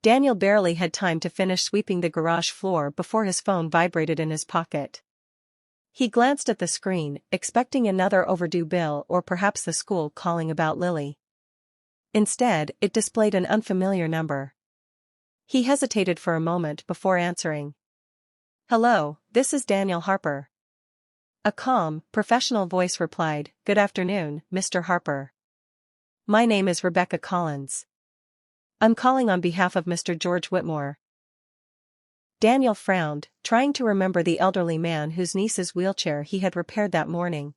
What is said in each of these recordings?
Daniel barely had time to finish sweeping the garage floor before his phone vibrated in his pocket. He glanced at the screen, expecting another overdue bill or perhaps the school calling about Lily. Instead, it displayed an unfamiliar number. He hesitated for a moment before answering. "Hello, this is Daniel Harper." A calm, professional voice replied, "Good afternoon, Mr. Harper. My name is Rebecca Collins. I'm calling on behalf of Mr. George Whitmore." Daniel frowned, trying to remember the elderly man whose niece's wheelchair he had repaired that morning.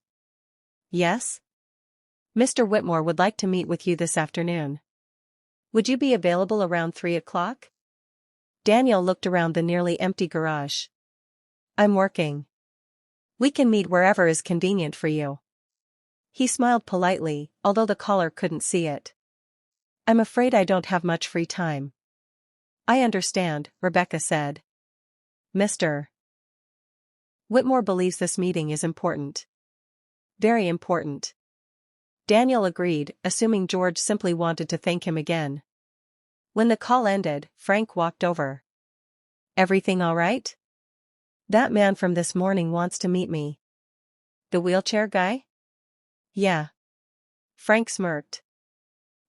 "Yes? Mr. Whitmore would like to meet with you this afternoon. Would you be available around 3 o'clock? Daniel looked around the nearly empty garage. "I'm working. We can meet wherever is convenient for you." He smiled politely, although the caller couldn't see it. "I'm afraid I don't have much free time." "I understand," Rebecca said. "Mr. Whitmore believes this meeting is important." "Very important." Daniel agreed, assuming George simply wanted to thank him again. When the call ended, Frank walked over. "Everything all right? That man from this morning wants to meet me." "The wheelchair guy?" "Yeah." Frank smirked.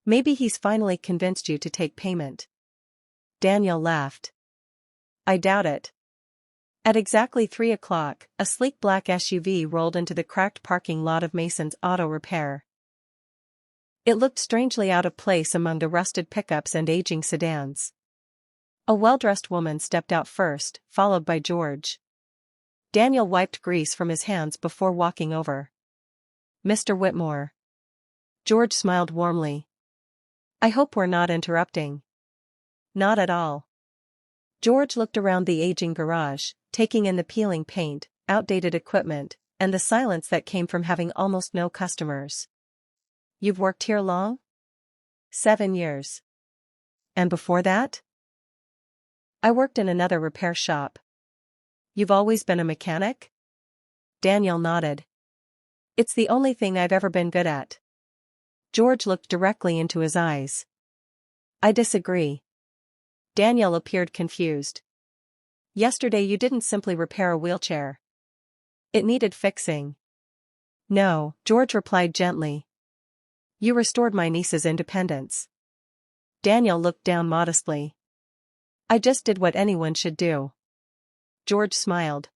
"Maybe he's finally convinced you to take payment." Daniel laughed. "I doubt it." At exactly 3 o'clock, a sleek black SUV rolled into the cracked parking lot of Mason's Auto Repair. It looked strangely out of place among the rusted pickups and aging sedans. A well-dressed woman stepped out first, followed by George. Daniel wiped grease from his hands before walking over. "Mr. Whitmore." George smiled warmly. "I hope we're not interrupting." "Not at all." George looked around the aging garage, taking in the peeling paint, outdated equipment, and the silence that came from having almost no customers. "You've worked here long?" 7 years. "And before that?" "I worked in another repair shop." "You've always been a mechanic?" Daniel nodded. "It's the only thing I've ever been good at." George looked directly into his eyes. "I disagree." Daniel appeared confused. "Yesterday you didn't simply repair a wheelchair. It needed fixing." "No," George replied gently. "You restored my niece's independence." Daniel looked down modestly. "I just did what anyone should do." George smiled.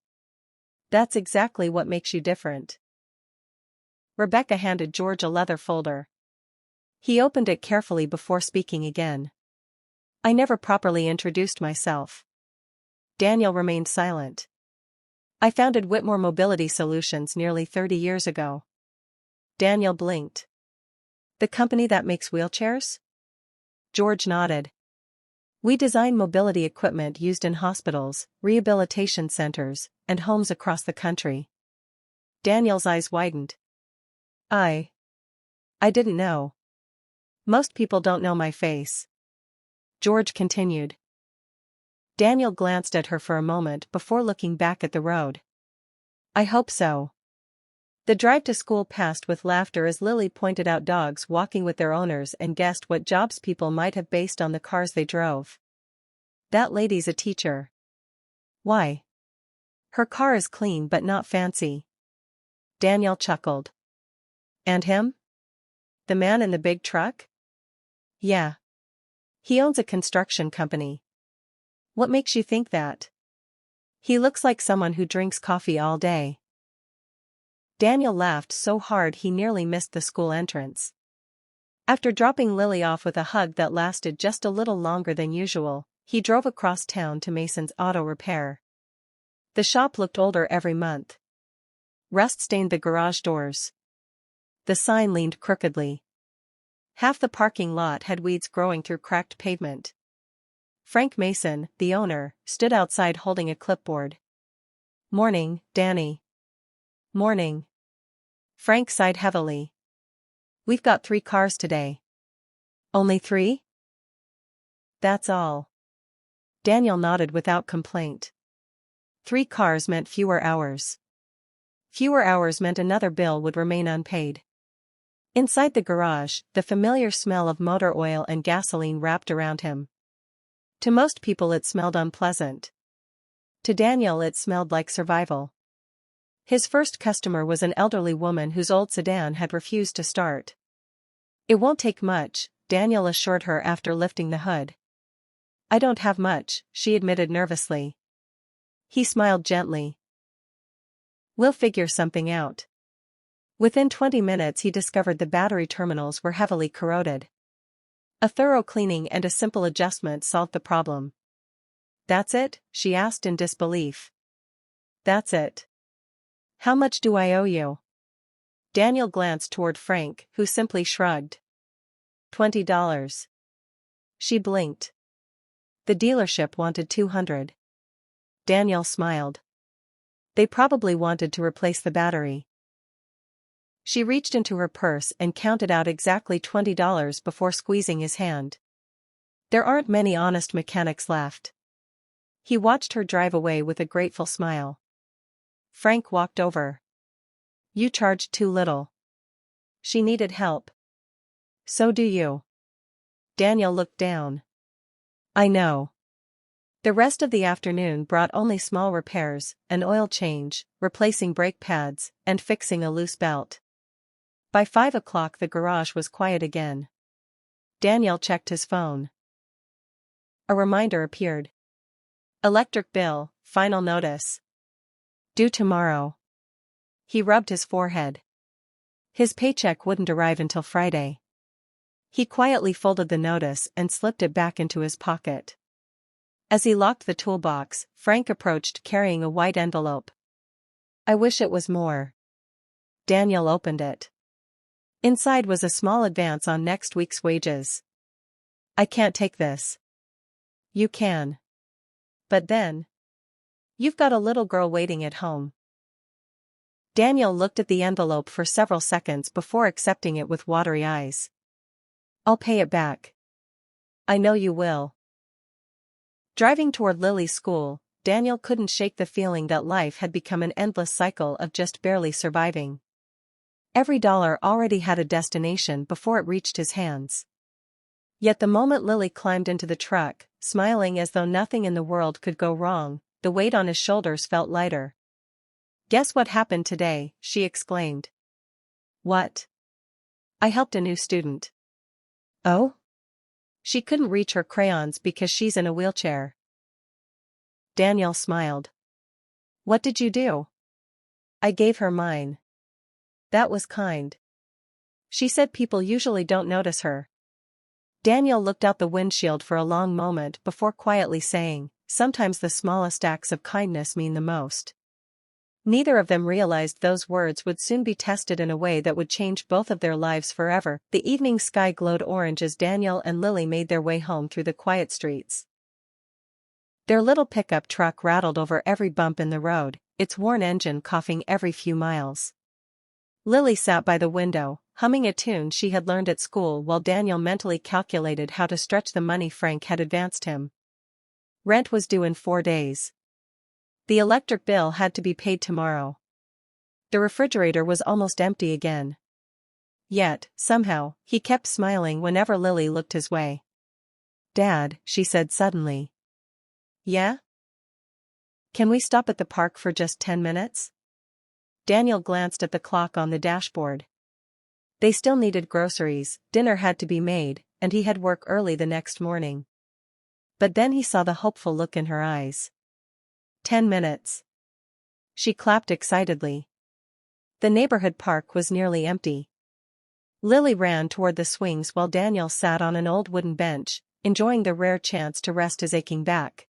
"That's exactly what makes you different." Rebecca handed George a leather folder. He opened it carefully before speaking again. "I never properly introduced myself." Daniel remained silent. "I founded Whitmore Mobility Solutions nearly 30 years ago." Daniel blinked. "The company that makes wheelchairs?" George nodded. "We design mobility equipment used in hospitals, rehabilitation centers, and homes across the country." Daniel's eyes widened. I didn't know. Most people don't know my face." George continued. Daniel glanced at her for a moment before looking back at the road. "I hope so." The drive to school passed with laughter as Lily pointed out dogs walking with their owners and guessed what jobs people might have based on the cars they drove. "That lady's a teacher." "Why?" "Her car is clean but not fancy." Daniel chuckled. "And him? The man in the big truck?" "Yeah. He owns a construction company." "What makes you think that?" "He looks like someone who drinks coffee all day." Daniel laughed so hard he nearly missed the school entrance. After dropping Lily off with a hug that lasted just a little longer than usual, he drove across town to Mason's Auto Repair. The shop looked older every month. Rust stained the garage doors. The sign leaned crookedly. Half the parking lot had weeds growing through cracked pavement. Frank Mason, the owner, stood outside holding a clipboard. "Morning, Danny." "Morning." Frank sighed heavily. "We've got 3 cars today." "Only 3?" "That's all." Daniel nodded without complaint. 3 cars meant fewer hours. Fewer hours meant another bill would remain unpaid. Inside the garage, the familiar smell of motor oil and gasoline wrapped around him. To most people it smelled unpleasant. To Daniel it smelled like survival. His first customer was an elderly woman whose old sedan had refused to start. "It won't take much," Daniel assured her after lifting the hood. "I don't have much," she admitted nervously. He smiled gently. "We'll figure something out." Within 20 minutes he discovered the battery terminals were heavily corroded. A thorough cleaning and a simple adjustment solved the problem. "That's it?" she asked in disbelief. "That's it." "How much do I owe you?" Daniel glanced toward Frank, who simply shrugged. $20. She blinked. The dealership wanted 200. Daniel smiled. They probably wanted to replace the battery. She reached into her purse and counted out exactly $20 before squeezing his hand. There aren't many honest mechanics left. He watched her drive away with a grateful smile. Frank walked over. "You charged too little." She needed help. "So do you." Daniel looked down. "I know." The rest of the afternoon brought only small repairs, an oil change, replacing brake pads, and fixing a loose belt. By 5 o'clock the garage was quiet again. Daniel checked his phone. A reminder appeared. Electric bill, final notice. Due tomorrow. He rubbed his forehead. His paycheck wouldn't arrive until Friday. He quietly folded the notice and slipped it back into his pocket. As he locked the toolbox, Frank approached carrying a white envelope. "I wish it was more." Daniel opened it. Inside was a small advance on next week's wages. "I can't take this." "You can." "But then, you've got a little girl waiting at home." Daniel looked at the envelope for several seconds before accepting it with watery eyes. "I'll pay it back." "I know you will." Driving toward Lily's school, Daniel couldn't shake the feeling that life had become an endless cycle of just barely surviving. Every dollar already had a destination before it reached his hands. Yet the moment Lily climbed into the truck, smiling as though nothing in the world could go wrong, the weight on his shoulders felt lighter. "Guess what happened today?" she exclaimed. "What?" "I helped a new student." "Oh?" "She couldn't reach her crayons because she's in a wheelchair." Daniel smiled. "What did you do?" "I gave her mine." "That was kind." She said people usually don't notice her. Daniel looked out the windshield for a long moment before quietly saying, "Sometimes the smallest acts of kindness mean the most." Neither of them realized those words would soon be tested in a way that would change both of their lives forever. The evening sky glowed orange as Daniel and Lily made their way home through the quiet streets. Their little pickup truck rattled over every bump in the road, its worn engine coughing every few miles. Lily sat by the window, humming a tune she had learned at school while Daniel mentally calculated how to stretch the money Frank had advanced him. Rent was due in 4 days. The electric bill had to be paid tomorrow. The refrigerator was almost empty again. Yet, somehow, he kept smiling whenever Lily looked his way. "Dad," she said suddenly. "Yeah? Can we stop at the park for just 10 minutes? Daniel glanced at the clock on the dashboard. They still needed groceries, dinner had to be made, and he had work early the next morning. But then he saw the hopeful look in her eyes. 10 minutes. She clapped excitedly. The neighborhood park was nearly empty. Lily ran toward the swings while Daniel sat on an old wooden bench, enjoying the rare chance to rest his aching back.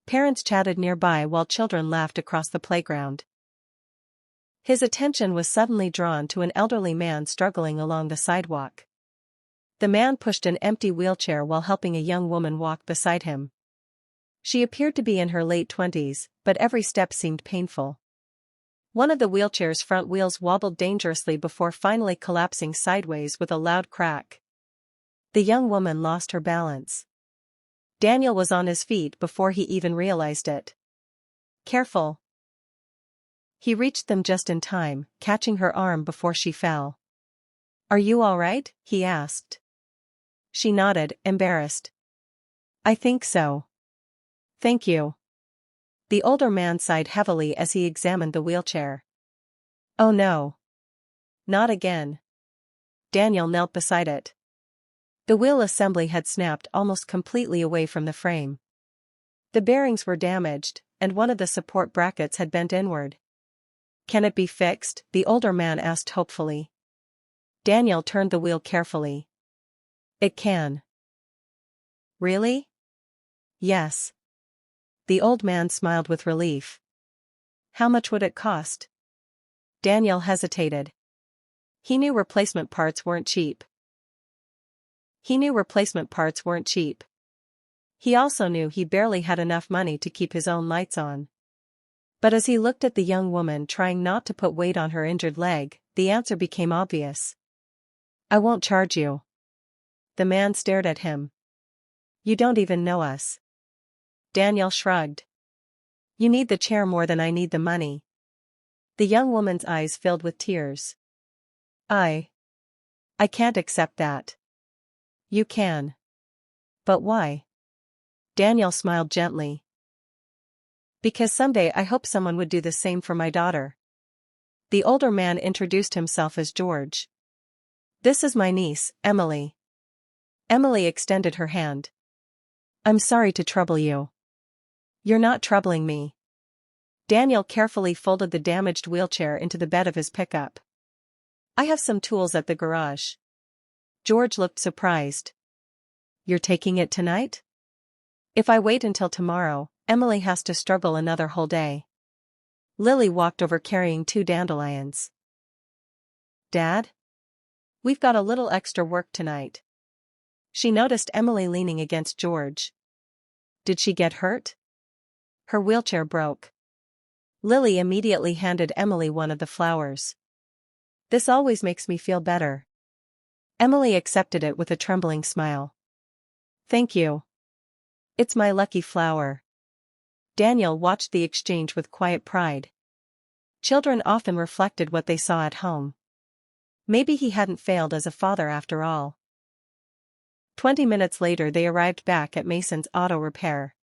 Parents chatted nearby while children laughed across the playground. His attention was suddenly drawn to an elderly man struggling along the sidewalk. The man pushed an empty wheelchair while helping a young woman walk beside him. She appeared to be in her late 20s, but every step seemed painful. One of the wheelchair's front wheels wobbled dangerously before finally collapsing sideways with a loud crack. The young woman lost her balance. Daniel was on his feet before he even realized it. "Careful." He reached them just in time, catching her arm before she fell. "Are you all right?" he asked. She nodded, embarrassed. I think so. Thank you. The older man sighed heavily as he examined the wheelchair. Oh no. Not again. Daniel knelt beside it. The wheel assembly had snapped almost completely away from the frame. The bearings were damaged, and one of the support brackets had bent inward. Can it be fixed? The older man asked hopefully. Daniel turned the wheel carefully. It can. Really? Yes. The old man smiled with relief. How much would it cost? Daniel hesitated. He knew replacement parts weren't cheap. He also knew he barely had enough money to keep his own lights on. But as he looked at the young woman trying not to put weight on her injured leg, the answer became obvious. I won't charge you. The man stared at him. You don't even know us. Daniel shrugged. You need the chair more than I need the money. The young woman's eyes filled with tears. I can't accept that. You can. But why? Daniel smiled gently. Because someday I hope someone would do the same for my daughter. The older man introduced himself as George. This is my niece, Emily. Emily extended her hand. I'm sorry to trouble you. You're not troubling me. Daniel carefully folded the damaged wheelchair into the bed of his pickup. I have some tools at the garage. George looked surprised. You're taking it tonight? If I wait until tomorrow, Emily has to struggle another whole day. Lily walked over carrying 2 dandelions. Dad? We've got a little extra work tonight. She noticed Emily leaning against George. Did she get hurt? Her wheelchair broke. Lily immediately handed Emily one of the flowers. This always makes me feel better. Emily accepted it with a trembling smile. Thank you. It's my lucky flower. Daniel watched the exchange with quiet pride. Children often reflected what they saw at home. Maybe he hadn't failed as a father after all. 20 minutes later they arrived back at Mason's auto repair.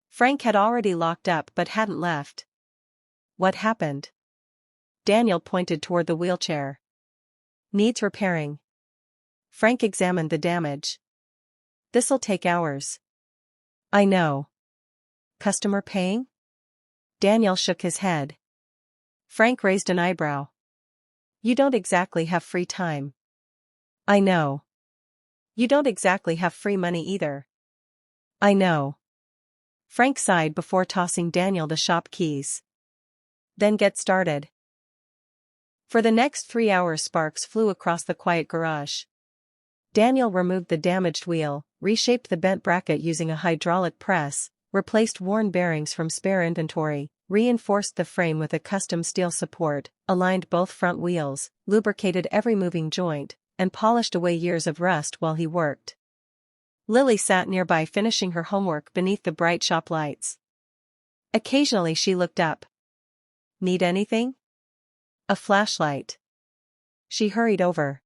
Frank had already locked up but hadn't left. What happened? Daniel pointed toward the wheelchair. Needs repairing. Frank examined the damage. This'll take hours. I know. Customer paying? Daniel shook his head. Frank raised an eyebrow. You don't exactly have free time. I know. You don't exactly have free money either. I know. Frank sighed before tossing Daniel the shop keys. Then get started. For the next 3 hours sparks flew across the quiet garage. Daniel removed the damaged wheel, reshaped the bent bracket using a hydraulic press, replaced worn bearings from spare inventory, reinforced the frame with a custom steel support, aligned both front wheels, lubricated every moving joint, and polished away years of rust while he worked. Lily sat nearby finishing her homework beneath the bright shop lights. Occasionally she looked up. Need anything? A flashlight. She hurried over.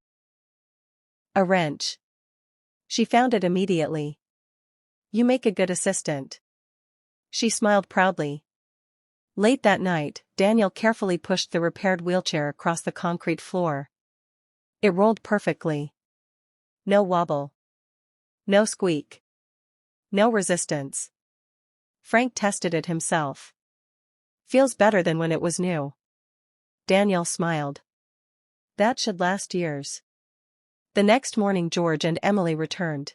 A wrench. She found it immediately. You make a good assistant. She smiled proudly. Late that night, Daniel carefully pushed the repaired wheelchair across the concrete floor. It rolled perfectly. No wobble. No squeak. No resistance. Frank tested it himself. Feels better than when it was new. Daniel smiled. That should last years. The next morning George and Emily returned.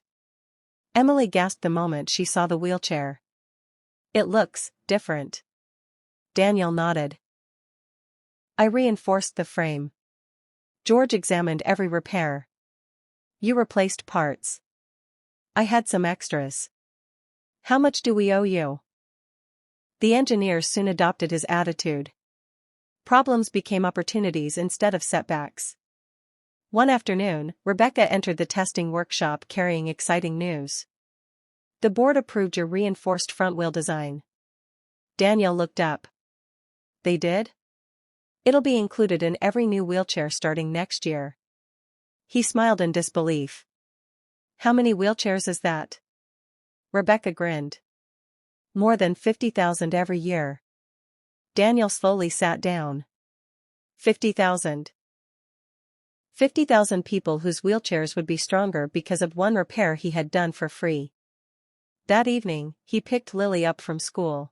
Emily gasped the moment she saw the wheelchair. It looks different. Daniel nodded. I reinforced the frame. George examined every repair. You replaced parts. I had some extras. How much do we owe you? The engineer soon adopted his attitude. Problems became opportunities instead of setbacks. One afternoon, Rebecca entered the testing workshop carrying exciting news. The board approved your reinforced front wheel design. Daniel looked up. They did? It'll be included in every new wheelchair starting next year. He smiled in disbelief. How many wheelchairs is that? Rebecca grinned. More than 50,000 every year. Daniel slowly sat down. 50,000. 50,000 people whose wheelchairs would be stronger because of one repair he had done for free. That evening, he picked Lily up from school.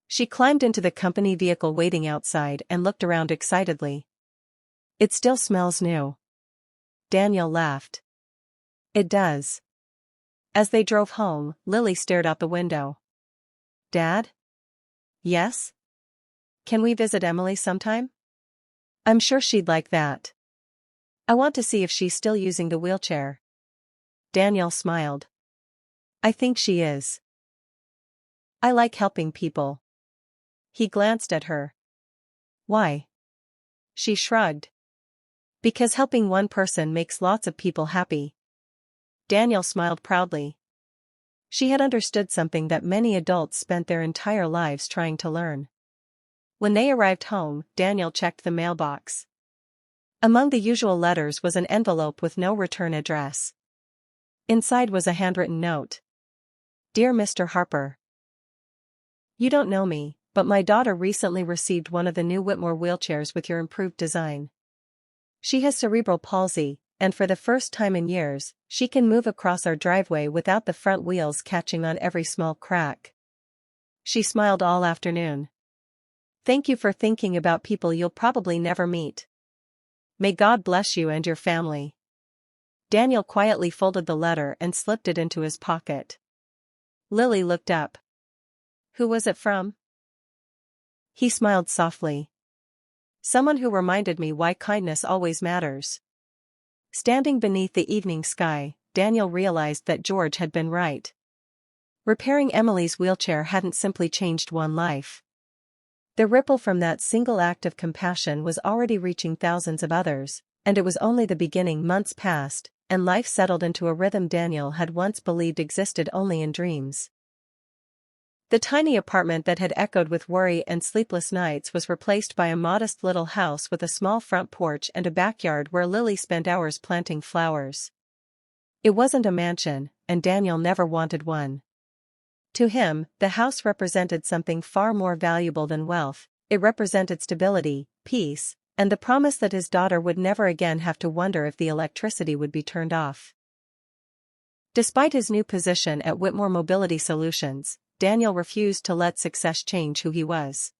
She climbed into the company vehicle waiting outside and looked around excitedly. It still smells new. Daniel laughed. It does. As they drove home, Lily stared out the window. Dad? Yes? Can we visit Emily sometime? I'm sure she'd like that. I want to see if she's still using the wheelchair. Daniel smiled. I think she is. I like helping people. He glanced at her. Why? She shrugged. Because helping one person makes lots of people happy. Daniel smiled proudly. She had understood something that many adults spent their entire lives trying to learn. When they arrived home, Daniel checked the mailbox. Among the usual letters was an envelope with no return address. Inside was a handwritten note. Dear Mr. Harper. You don't know me, but my daughter recently received one of the new Whitmore wheelchairs with your improved design. She has cerebral palsy, and for the first time in years, she can move across our driveway without the front wheels catching on every small crack. She smiled all afternoon. Thank you for thinking about people you'll probably never meet. May God bless you and your family. Daniel quietly folded the letter and slipped it into his pocket. Lily looked up. Who was it from? He smiled softly. Someone who reminded me why kindness always matters. Standing beneath the evening sky, Daniel realized that George had been right. Repairing Emily's wheelchair hadn't simply changed one life. The ripple from that single act of compassion was already reaching thousands of others, and it was only the beginning. Months passed, and life settled into a rhythm Daniel had once believed existed only in dreams. The tiny apartment that had echoed with worry and sleepless nights was replaced by a modest little house with a small front porch and a backyard where Lily spent hours planting flowers. It wasn't a mansion, and Daniel never wanted one. To him, the house represented something far more valuable than wealth. It represented stability, peace, and the promise that his daughter would never again have to wonder if the electricity would be turned off. Despite his new position at Whitmore Mobility Solutions, Daniel refused to let success change who he was.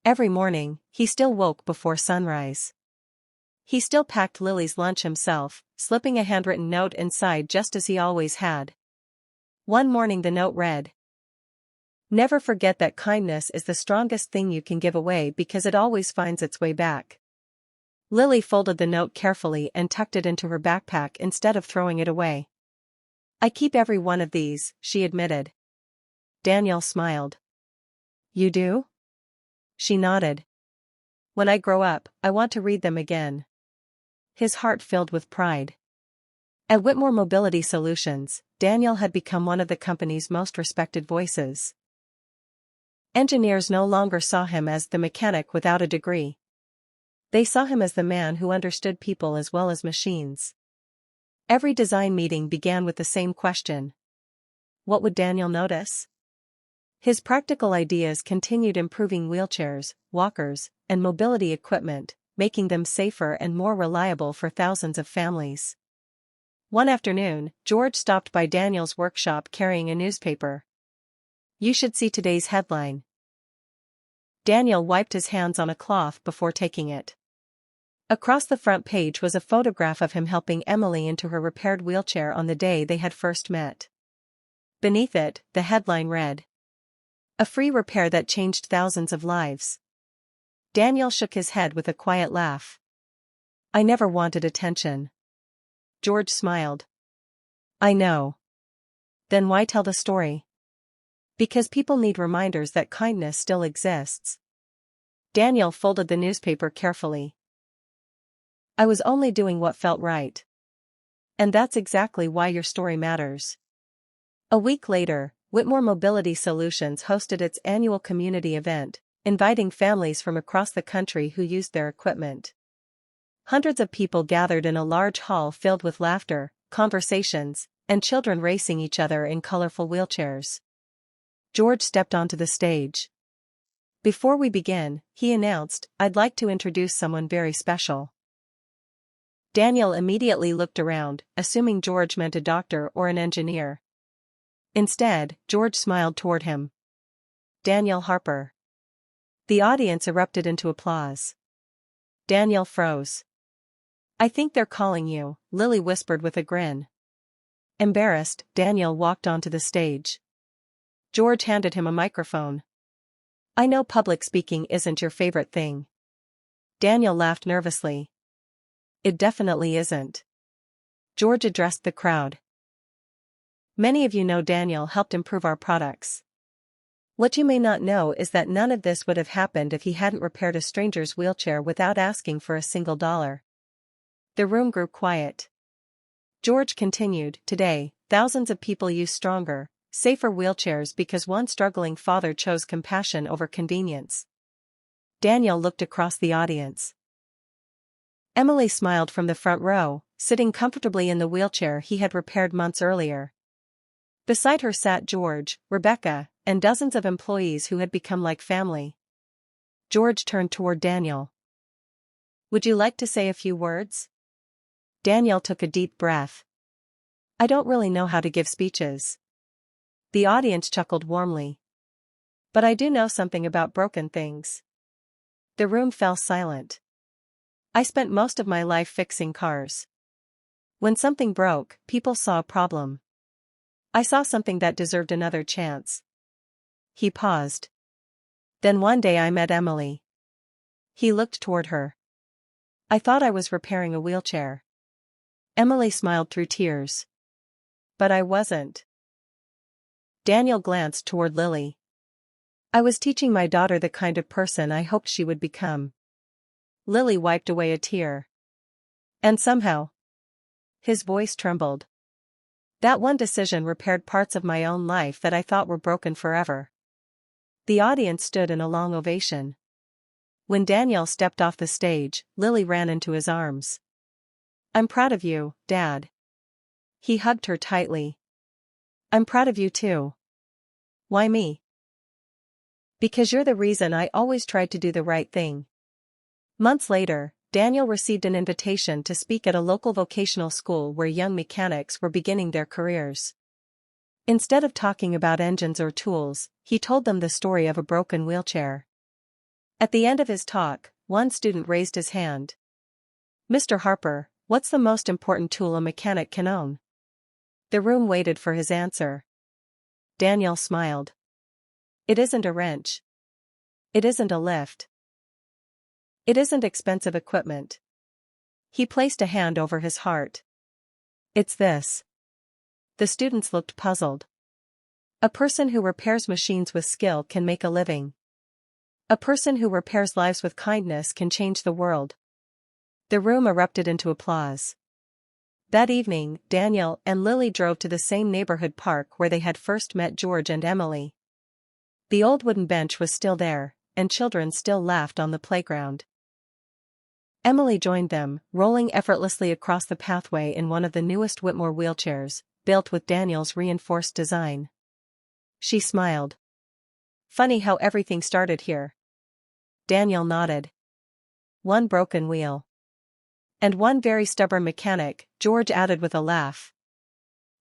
Every morning, he still woke before sunrise. He still packed Lily's lunch himself, slipping a handwritten note inside just as he always had. One morning the note read, Never forget that kindness is the strongest thing you can give away because it always finds its way back. Lily folded the note carefully and tucked it into her backpack instead of throwing it away. I keep every one of these, she admitted. Daniel smiled. You do? She nodded. When I grow up, I want to read them again. His heart filled with pride. At Whitmore Mobility Solutions, Daniel had become one of the company's most respected voices. Engineers no longer saw him as the mechanic without a degree. They saw him as the man who understood people as well as machines. Every design meeting began with the same question. What would Daniel notice? His practical ideas continued improving wheelchairs, walkers, and mobility equipment, making them safer and more reliable for thousands of families. One afternoon, George stopped by Daniel's workshop carrying a newspaper. You should see today's headline. Daniel wiped his hands on a cloth before taking it. Across the front page was a photograph of him helping Emily into her repaired wheelchair on the day they had first met. Beneath it, the headline read, A free repair that changed thousands of lives. Daniel shook his head with a quiet laugh. I never wanted attention. George smiled. I know. Then why tell the story? Because people need reminders that kindness still exists. Daniel folded the newspaper carefully. I was only doing what felt right. And that's exactly why your story matters. A week later, Whitmore Mobility Solutions hosted its annual community event, inviting families from across the country who used their equipment. Hundreds of people gathered in a large hall filled with laughter, conversations, and children racing each other in colorful wheelchairs. George stepped onto the stage. "Before we begin," he announced, "I'd like to introduce someone very special." Daniel immediately looked around, assuming George meant a doctor or an engineer. Instead, George smiled toward him. "Daniel Harper." The audience erupted into applause. Daniel froze. "I think they're calling you," Lily whispered with a grin. Embarrassed, Daniel walked onto the stage. George handed him a microphone. "I know public speaking isn't your favorite thing." Daniel laughed nervously. "It definitely isn't." George addressed the crowd. "Many of you know Daniel helped improve our products. What you may not know is that none of this would have happened if he hadn't repaired a stranger's wheelchair without asking for a single dollar." The room grew quiet. George continued, "Today, thousands of people use stronger, safer wheelchairs because one struggling father chose compassion over convenience." Daniel looked across the audience. Emily smiled from the front row, sitting comfortably in the wheelchair he had repaired months earlier. Beside her sat George, Rebecca, and dozens of employees who had become like family. George turned toward Daniel. "Would you like to say a few words?" Daniel took a deep breath. "I don't really know how to give speeches." The audience chuckled warmly. "But I do know something about broken things." The room fell silent. "I spent most of my life fixing cars. When something broke, people saw a problem. I saw something that deserved another chance." He paused. "Then one day I met Emily." He looked toward her. "I thought I was repairing a wheelchair." Emily smiled through tears. "But I wasn't." Daniel glanced toward Lily. "I was teaching my daughter the kind of person I hoped she would become." Lily wiped away a tear. "And somehow." His voice trembled. "That one decision repaired parts of my own life that I thought were broken forever." The audience stood in a long ovation. When Daniel stepped off the stage, Lily ran into his arms. "I'm proud of you, Dad." He hugged her tightly. "I'm proud of you too." "Why me?" "Because you're the reason I always tried to do the right thing." Months later, Daniel received an invitation to speak at a local vocational school where young mechanics were beginning their careers. Instead of talking about engines or tools, he told them the story of a broken wheelchair. At the end of his talk, one student raised his hand. "Mr. Harper, what's the most important tool a mechanic can own?" The room waited for his answer. Daniel smiled. "It isn't a wrench. It isn't a lift. It isn't expensive equipment." He placed a hand over his heart. "It's this." The students looked puzzled. "A person who repairs machines with skill can make a living. A person who repairs lives with kindness can change the world." The room erupted into applause. That evening, Daniel and Lily drove to the same neighborhood park where they had first met George and Emily. The old wooden bench was still there, and children still laughed on the playground. Emily joined them, rolling effortlessly across the pathway in one of the newest Whitmore wheelchairs, built with Daniel's reinforced design. She smiled. "Funny how everything started here." Daniel nodded. "One broken wheel. And one very stubborn mechanic," George added with a laugh.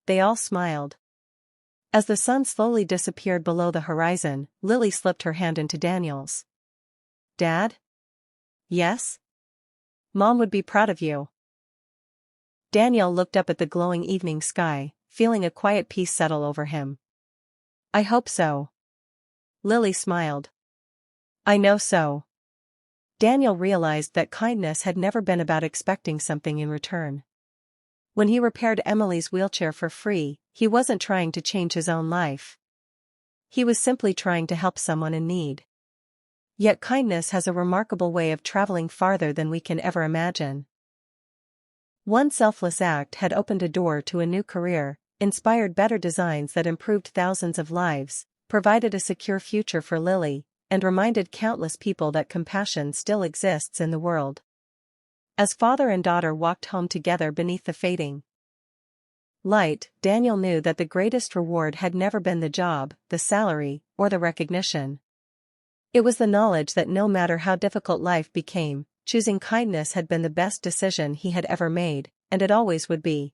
They all smiled. As the sun slowly disappeared below the horizon, Lily slipped her hand into Daniel's. "Dad?" "Yes?" "Mom would be proud of you." Daniel looked up at the glowing evening sky, feeling a quiet peace settle over him. "I hope so." Lily smiled. "I know so." Daniel realized that kindness had never been about expecting something in return. When he repaired Emily's wheelchair for free, he wasn't trying to change his own life. He was simply trying to help someone in need. Yet kindness has a remarkable way of traveling farther than we can ever imagine. One selfless act had opened a door to a new career, inspired better designs that improved thousands of lives, provided a secure future for Lily, and reminded countless people that compassion still exists in the world. As father and daughter walked home together beneath the fading light, Daniel knew that the greatest reward had never been the job, the salary, or the recognition. It was the knowledge that no matter how difficult life became, choosing kindness had been the best decision he had ever made, and it always would be.